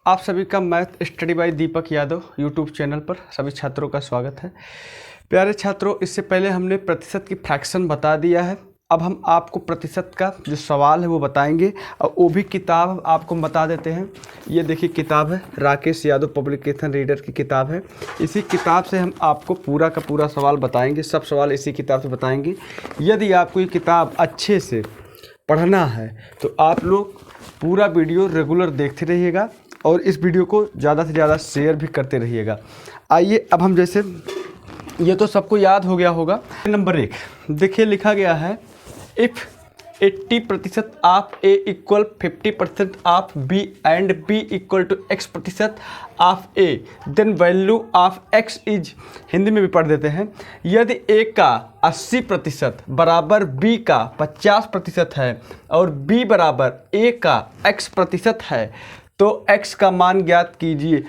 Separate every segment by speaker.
Speaker 1: आप सभी का math study bye Deepak Yadav YouTube channel पर सभी छात्रों का स्वागत है। प्यारे छात्रों, इससे पहले हमने प्रतिशत की फ्रैक्शन बता दिया है। अब हम आपको प्रतिशत का जो सवाल है वो बताएंगे और वो भी किताब आपको बता देते हैं। ये देखिए किताब है, राकेश यादव पब्लिकेशन रीडर की किताब है। इसी किताब से हम आपको पूरा का पूरा सवाल बताएंगे, सब सवाल इसी किताब से बताएंगे। यदि आपको ये किताब अच्छे से पढ़ना है तो आप लोग पूरा वीडियो रेगुलर देखते रहिएगा और इस वीडियो को ज़्यादा से ज़्यादा शेयर भी करते रहिएगा। आइए अब हम जैसे ये तो सबको याद हो गया होगा। नंबर 1 देखिए लिखा गया है, if 80% of A equal 50% of B and B equal to X% of A, then value of X is, Hindi में भी पढ़ देते हैं, यदि A का 80% बराबर B का 50% है और B बराबर A का X% है तो X का मान ज्ञात कीजिए।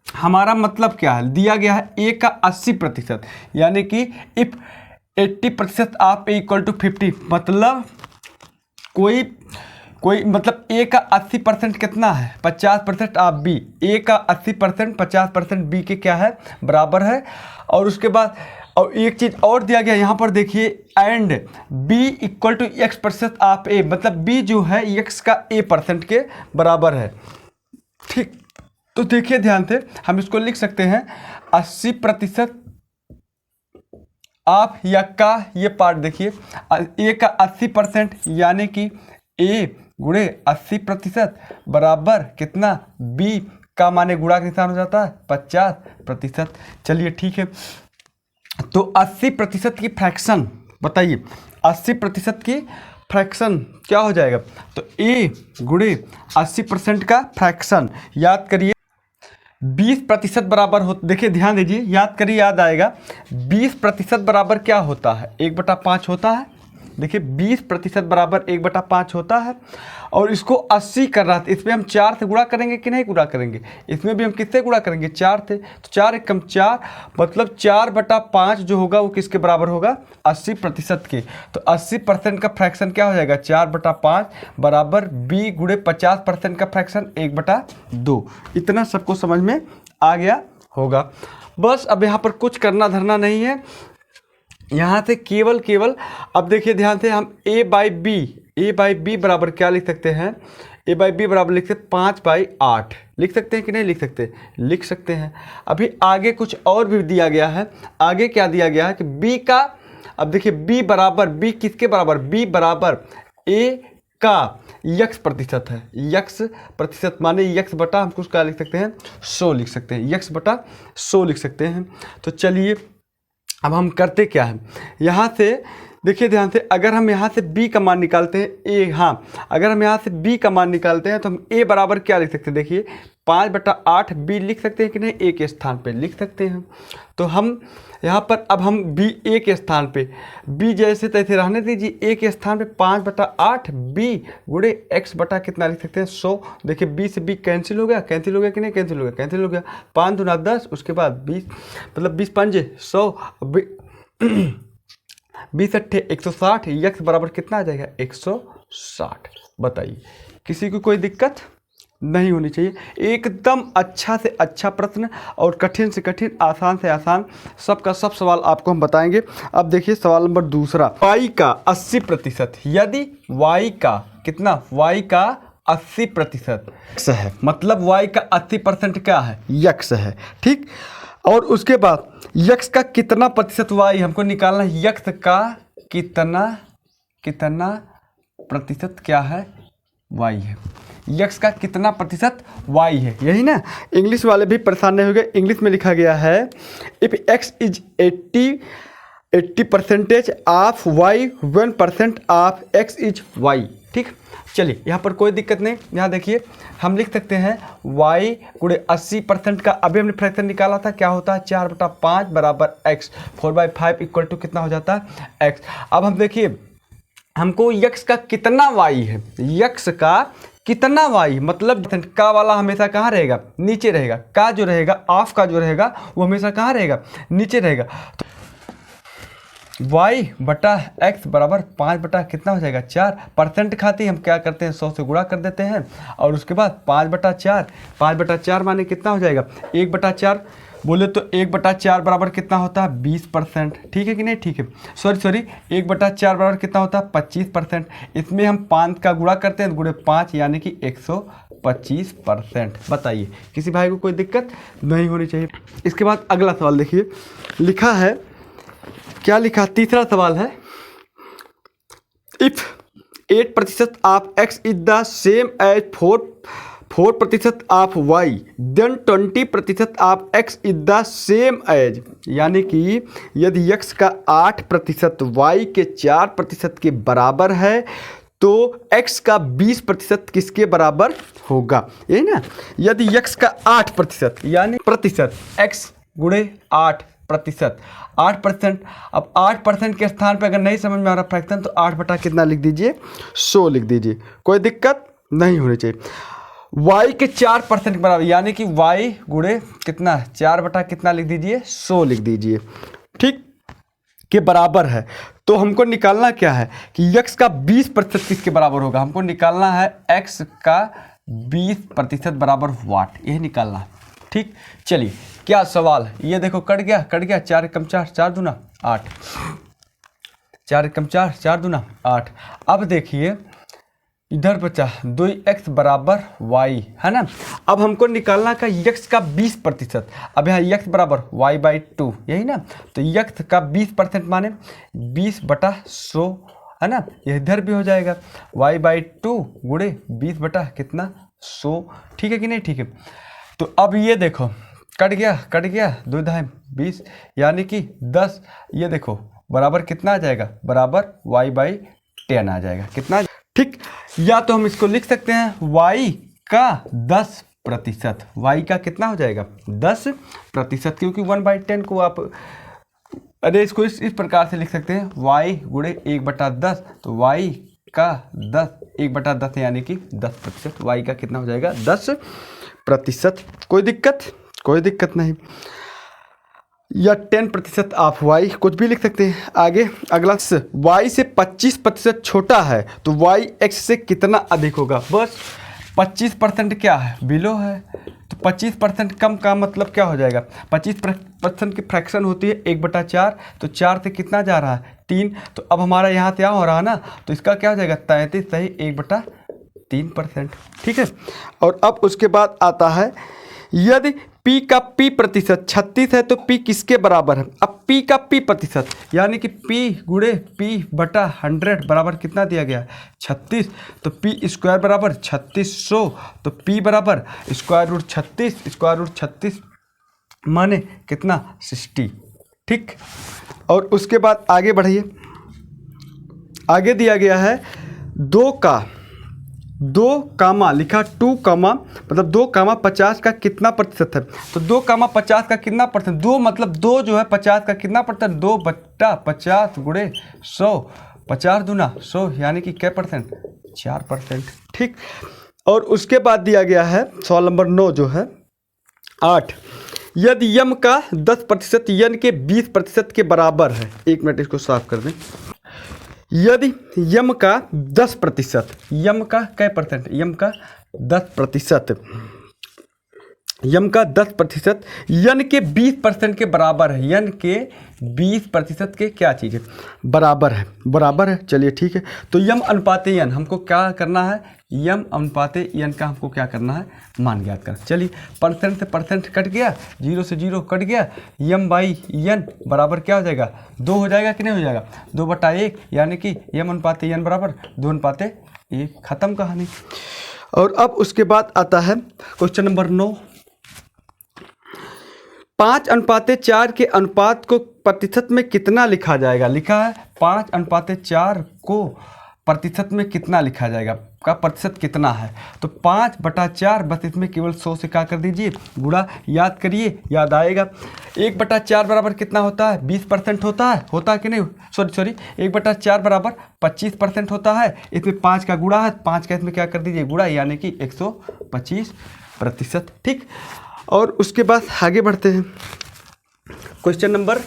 Speaker 1: हमारा मतलब क्या है, दिया गया है A का 80%, यानी कि if 80% of A equal to 50, मतलब कोई मतलब A का 80% कितना है, 50% ऑफ B। A का 80% 50% B के क्या है, बराबर है। और उसके बाद और एक चीज़ और दिया गया यहाँ पर देखिए, and B equal to X% of A, मतलब B जो है X का A% के बराबर है। ठीक, तो देखिए ध्यान से हम इसको लिख सकते हैं 80% आप या का, ये पार्ट देखिए, A का 80% यानी कि A गुणे 80% बराबर कितना, B का माने गुणा के निशान हो जाता है 50%। चलिए ठीक है, तो 80% की फ्रैक्शन बताइए, 80% की फ्रैक्शन क्या हो जाएगा, तो A गुणे 80% का फ्रैक्शन याद करिए 20% बराबर हो, देखिए ध्यान दीजिए, याद करिए, याद आएगा। 20% बराबर क्या होता है, 1/5 होता है। देखिए 20% बराबर 1/5 होता है और इसको 80 कर रहा था, इसमें हम 4 से गुणा करेंगे कि नहीं गुणा करेंगे, इसमें भी हम किससे गुणा करेंगे, 4 से, तो 4 एकम 4, मतलब 4/5 जो होगा वो किसके बराबर होगा, 80% के। तो 80% का फ्रैक्शन क्या हो जाएगा, 4/5 बराबर B गुणे 50% का फ्रैक्शन 1/2। इतना सबको समझ में आ गया होगा। बस अब यहाँ पर कुछ करना धरना नहीं है, यहाँ से केवल अब देखिए ध्यान से, हम A बाई बी बराबर क्या लिख सकते हैं, A बाई बी बराबर लिख सकते 5/8 लिख सकते हैं कि नहीं लिख सकते, लिख सकते हैं। अभी आगे कुछ और भी दिया गया है, आगे क्या दिया गया है कि B का, अब देखिए B बराबर, B किसके बराबर, B बराबर A का X% है, X% माने X बटा, हम कुछ क्या लिख सकते हैं, 100 लिख सकते हैं, X/100 लिख सकते हैं। तो चलिए अब हम करते क्या है, यहाँ से देखिए ध्यान से, अगर हम यहाँ से B का मान निकालते हैं, A, हाँ अगर हम यहाँ से B का मान निकालते हैं तो हम A बराबर क्या लिख सकते हैं, देखिए 5/8 B लिख सकते हैं कि नहीं, A के स्थान पे लिख सकते हैं। तो हम यहाँ पर अब हम B A के स्थान पे, B जैसे तैसे रहने दीजिए, A के स्थान पे 5/8 B गुणे X बटा कितना लिख सकते हैं, 100। देखिए B से B कैंसिल हो गया कि नहीं, कैंसिल हो गया, 5 दूना 10, उसके बाद 20, मतलब 20 पंजे 100, 20 अट्ठे 160, X बराबर कितना आ जाएगा, 160। बताइए, किसी को कोई दिक्कत नहीं होनी चाहिए। एकदम अच्छा से अच्छा प्रश्न और कठिन से कठिन, आसान से आसान, सबका सब सवाल आपको हम बताएंगे। अब देखिए सवाल नंबर दूसरा, Y का 80%, यदि Y का कितना, Y का 80% X है, मतलब Y का 80% क्या है, X है, ठीक। और उसके बाद X का कितना प्रतिशत Y हमको निकालना है, X का कितना प्रतिशत क्या है, Y है, X का कितना प्रतिशत Y है, यही ना। इंग्लिश वाले भी परेशान नहीं हो गए, इंग्लिश में लिखा गया है, if X is 80% of Y 1% of X is Y। ठीक, चलिए यहाँ पर कोई दिक्कत नहीं। यहाँ देखिए हम लिख सकते हैं Y गुणे 80% का, अभी हमने फ्रैक्शन निकाला था, क्या होता है 4/5 बराबर X, 4/5 इक्वल टू कितना हो जाता है X। अब हम देखिए हमको X का कितना Y है, X का कितना Y, मतलब का वाला हमेशा कहाँ रहेगा, नीचे रहेगा, का जो रहेगा, ऑफ का जो रहेगा वो हमेशा कहाँ रहेगा, नीचे रहेगा। y बटा x बराबर 5 बटा कितना हो जाएगा 4। परसेंट खाते हम क्या करते हैं 100 से गुणा कर देते हैं और उसके बाद 5 बटा 4, 5 बटा 4 माने कितना हो जाएगा 1 बटा 4 बोले तो 1 बटा 4 बराबर कितना होता है 20%। ठीक है कि नहीं, ठीक है, सॉरी 1 बटा 4 बराबर कितना होता है 25%। इसमें हम 5 का गुणा करते हैं, गुणे 5 यानी कि 125%। बताइए किसी भाई को कोई दिक्कत नहीं होनी चाहिए। इसके बाद अगला सवाल देखिए, लिखा है, क्या लिखा, तीसरा सवाल है, if 8% of x is the same as 4% of y then 20% of x is the same as. यानी कि यदि x का 8% y के 4% के बराबर है तो x का 20% किसके बराबर होगा, यही ना। यदि x का 8% यानी प्रतिशत, x गुणे 8%, 8%। अब 8% के स्थान पे अगर नहीं समझ में आ रहा फ्रैक्शन तो 8 बटा कितना लिख दीजिए 100 लिख दीजिए, कोई दिक्कत नहीं होनी चाहिए। y के 4% के बराबर यानी कि y गुणे कितना 4 बटा कितना लिख दीजिए 100 लिख दीजिए, ठीक, के बराबर है। तो हमको निकालना क्या है कि x का 20% किसके बराबर होगा, हमको निकालना है x का 20% बराबर वाट, यही निकालना है। ठीक, चलिए क्या सवाल, ये देखो कट गया 4 एकम 4, 4 दूना 8, 4 एकम 4, 4 दूना 8। अब देखिए इधर बचा 2x बराबर y, है ना। अब हमको निकालना का x का 20%, अब यहाँ x बराबर y/2, यही ना। तो x का 20% माने 20 बटा 100, है ना, ये इधर भी हो जाएगा y/2 गुणे 20 बटा कितना 100। ठीक है कि नहीं, ठीक है। तो अब ये देखो कट गया 2 ढाई 20 यानी कि 10, ये देखो बराबर कितना आ जाएगा, बराबर y/10 आ जाएगा, कितना, ठीक। या तो हम इसको लिख सकते हैं y का 10%, y का कितना हो जाएगा 10%, क्योंकि 1/10 को आप, अरे इसको इस प्रकार से लिख सकते हैं y गुणे 1/10, तो y का 10 1/10 यानी कि 10%, y का कितना हो जाएगा 10%। कोई दिक्कत नहीं, या 10% ऑफ y कुछ भी लिख सकते हैं। आगे अगला, y से 25% छोटा है तो y x से कितना अधिक होगा। बस 25% क्या है, बिलो है, तो 25% कम का मतलब क्या हो जाएगा, 25% की फ्रैक्शन होती है 1/4, तो 4 से कितना जा रहा है 3, तो अब हमारा यहाँ से यहाँ हो रहा है ना, तो इसका क्या हो जाएगा 33 सही 1/3%। ठीक है, और अब उसके बाद आता है, यदि P का P% 36 है तो P किसके बराबर है। अब P का P% यानी कि P गुणे P/100 बराबर कितना दिया गया 36, तो P² बराबर 3600, तो P बराबर √36 माने कितना 60। ठीक, और उसके बाद आगे बढ़िए, आगे दिया गया है 2 कामा लिखा 2 कामा मतलब 2 कामा 50 का कितना प्रतिशत है। तो 2 कामा 50 का कितना परसेंट, 2 मतलब 2 जो है 50 का कितना परसेंट 2/50 गुणे 100, 50 दूना 100 यानी कि क्या परसेंट 4%। ठीक, और उसके बाद दिया गया है सवाल नंबर 9 जो है 8, यदि यम का 10% यन के 20% के बराबर है। 1 मिनट इसको साफ कर दें। यदि यम का 10%, यम का क्या परसेंट, यम का 10%, यम का 10% यन के 20% के बराबर है, यन के 20% के क्या चीज़ है बराबर है। चलिए ठीक है, तो यम अनुपाते यन हमको क्या करना है, यम अनुपाते यन का हमको क्या करना है मान ज्ञात करना। चलिए परसेंट से परसेंट कट गया, 0 से 0 कट गया, यम/यन बराबर क्या हो जाएगा 2 हो जाएगा कि नहीं हो जाएगा 2/1 यानी कि यम अनुपाते यन बराबर 2/1, खत्म कहानी। और अब उसके बाद आता है क्वेश्चन नंबर 9, 5:4 के अनुपात को प्रतिशत में कितना लिखा जाएगा। लिखा है 5:4 को प्रतिशत में कितना लिखा जाएगा, का प्रतिशत कितना है। तो 5/4 बस इसमें केवल 100 से क्या कर दीजिए गुणा, याद करिए याद आएगा। 1/4 बराबर कितना होता है 20% होता है कि नहीं, सॉरी 1/4 बराबर 25% होता है। इसमें 5 का गुणा है, 5 का इसमें क्या कर दीजिए गुणा, यानी कि 125%। ठीक, और उसके बाद आगे बढ़ते हैं क्वेश्चन नंबर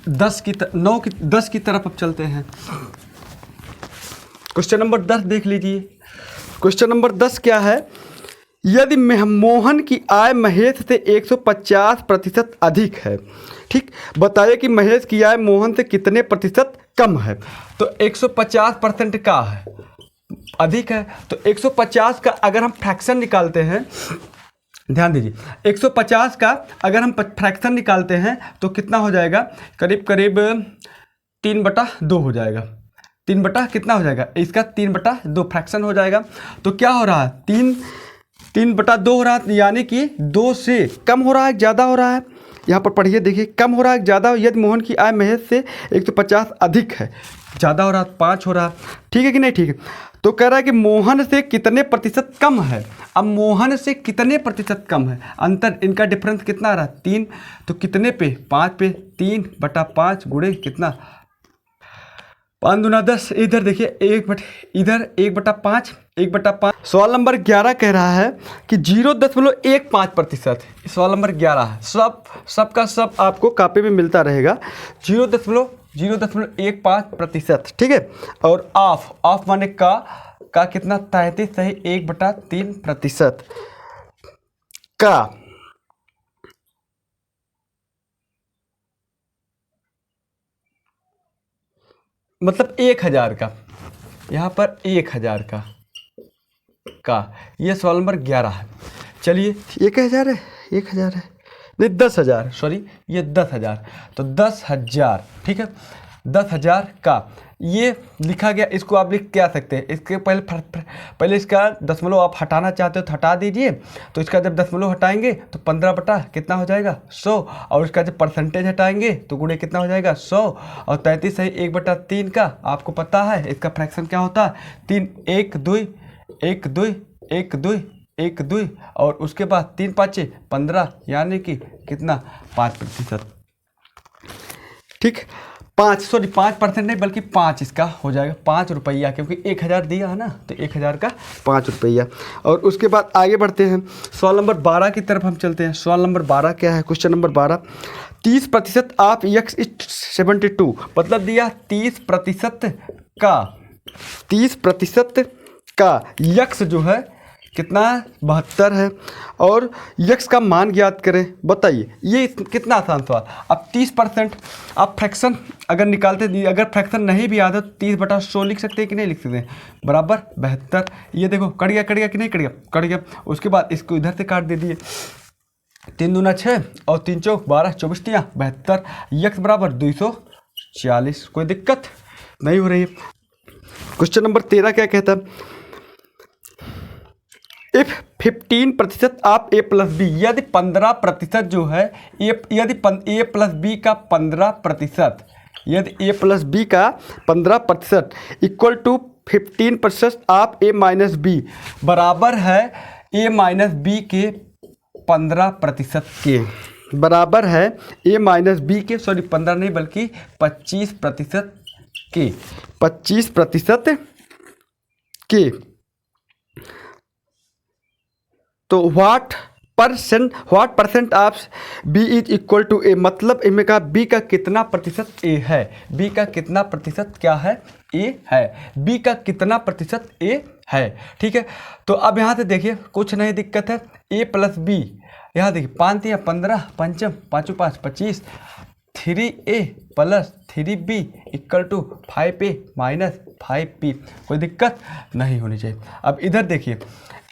Speaker 1: 10 की तरफ अब चलते हैं। क्वेश्चन नंबर 10 देख लीजिए। क्वेश्चन नंबर 10 क्या है? यदि मोहन की आय महेश से 150% अधिक है, ठीक, बताइए कि महेश की आय मोहन से कितने प्रतिशत कम है। तो 150% का है, अधिक है, तो 150 का अगर हम फ्रैक्शन निकालते हैं, ध्यान दीजिए, 150 का अगर हम फ्रैक्शन निकालते हैं तो कितना हो जाएगा? करीब करीब 3/2 हो जाएगा। 3 कितना हो जाएगा? इसका 3/2 फ्रैक्शन हो जाएगा। तो क्या हो रहा है? 3/2 हो रहा है, यानी कि 2 से कम हो रहा है, ज़्यादा हो रहा है। यहाँ पर पढ़िए, देखिए, कम हो रहा है, ज़्यादा हो। यदि मोहन की आय महेश से 150 अधिक है, ज़्यादा हो रहा है, 5 हो रहा है, ठीक है कि नहीं? ठीक है। तो कह रहा है कि मोहन से कितने प्रतिशत कम है। अब मोहन से कितने प्रतिशत कम है, अंतर, इनका डिफरेंस कितना आ रहा है? 3। तो कितने पे? 5 पे। 3/5 गुणे कितना? 5 दूना 10। इधर देखिए, इधर 1/5, 1/5। सवाल नंबर 11 कह रहा है कि 0.15%। सवाल नंबर 11 है, सबका सब आपको कॉपी में मिलता रहेगा। 0.15%, ठीक है। और ऑफ माने का कितना? 33 सही 1/3% का, मतलब 1000 का, यहाँ पर 1000 का ये सवाल नंबर 11 है। चलिए, 1000 है, 1000 है, नहीं 10,000, सॉरी, ये 10,000, तो 10,000, ठीक है। 10,000 का ये लिखा गया। इसको आप लिख क्या सकते हैं? इसके पहले इसका दशमलव आप हटाना चाहते हो तो हटा दीजिए। तो इसका जब दशमलव हटाएंगे तो 15 कितना हो जाएगा? 100। और इसका जब परसेंटेज हटाएंगे तो गुणे कितना हो जाएगा? 100। और 33 सही 1/3 का आपको पता है इसका फ्रैक्शन क्या होता है? 3 1 2 1 2 1 2 1 2 और उसके बाद 3 5 15, यानी कि कितना? 5%, ठीक। 5% नहीं बल्कि 5 इसका हो जाएगा, 5 रुपया, क्योंकि 1000 दिया है ना, तो 1000 का 5 रुपया। और उसके बाद आगे बढ़ते हैं, सवाल नंबर 12 की तरफ हम चलते हैं। सवाल नंबर 12 क्या है? Question number 12, 30% of x is 72, मतलब दिया 30% का, 30% का यक्स जो है कितना? 72 है। और यक्स का मान ज्ञात करें, बताइए। ये कितना आसान सवाल। अब 30% आप फ्रैक्शन अगर निकालते, अगर फ्रैक्शन नहीं भी आता तो 30/100 लिख सकते हैं कि नहीं लिख सकते हैं? बराबर 72। ये देखो कट गया कि नहीं कट गया? कट गया। उसके बाद इसको इधर से काट दे दिए, 3 दूना 6 और 3 चौक 12, 24 तिया 72। यक्स बराबर 240। कोई दिक्कत नहीं हो रही है। क्वेश्चन नंबर 13 क्या कहता है? इफ 15% आप a प्लस बी, यदि 15% जो है यदि a प्लस बी का 15%, यदि a प्लस बी का 15% इक्वल टू 15% आप a माइनस बी, बराबर है a माइनस बी के 15% के, बराबर है a माइनस बी के, सॉरी 15 नहीं बल्कि 25% के, 25% के। तो what percent of B is equal to A, मतलब इनमें का बी का कितना प्रतिशत ए है? बी का कितना प्रतिशत क्या है? ए है। बी का कितना प्रतिशत ए है, ठीक है। तो अब यहाँ से देखिए, कुछ नहीं दिक्कत है। ए प्लस बी, यहाँ देखिए 5 या 15, 5 5 5 25, 3a plus 3b equal to 5a minus 5b। कोई दिक्कत नहीं होनी चाहिए। अब इधर देखिए,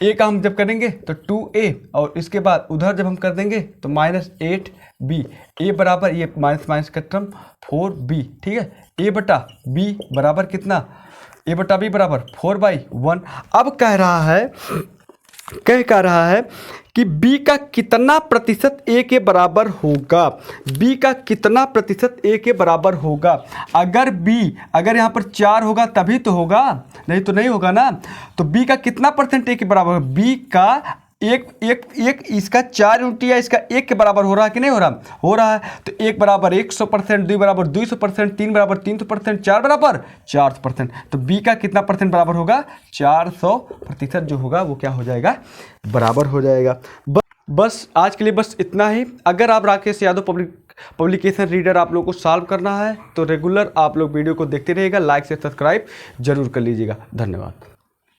Speaker 1: a का हम जब करेंगे तो 2a और इसके बाद उधर जब हम कर देंगे तो -8b, a बराबर ये माइनस माइनस का टर्म 4b, ठीक है। a बटा b बराबर कितना? a बटा b बराबर 4/1। अब कह रहा है कि b का कितना प्रतिशत a के बराबर होगा? b का कितना प्रतिशत a के बराबर होगा? अगर यहाँ पर 4 होगा तभी तो होगा, नहीं तो नहीं होगा ना। तो b का कितना परसेंट a के बराबर होगा? b का एक इसका 4 उल्टिया इसका 1 के बराबर हो रहा है कि नहीं हो रहा? हो रहा है। तो 1 बराबर 100%, 2 बराबर 200%, 3 बराबर 300%, 4 बराबर 400%। तो b का कितना परसेंट बराबर होगा? 400% जो होगा वो क्या हो जाएगा? बराबर हो जाएगा। बस आज के लिए बस इतना ही। अगर आप Rakesh Yadav public publication reader आप लोग को सॉल्व करना है तो रेगुलर आप लोग वीडियो को देखते रहिएगा, लाइक से सब्सक्राइब जरूर कर लीजिएगा। धन्यवाद।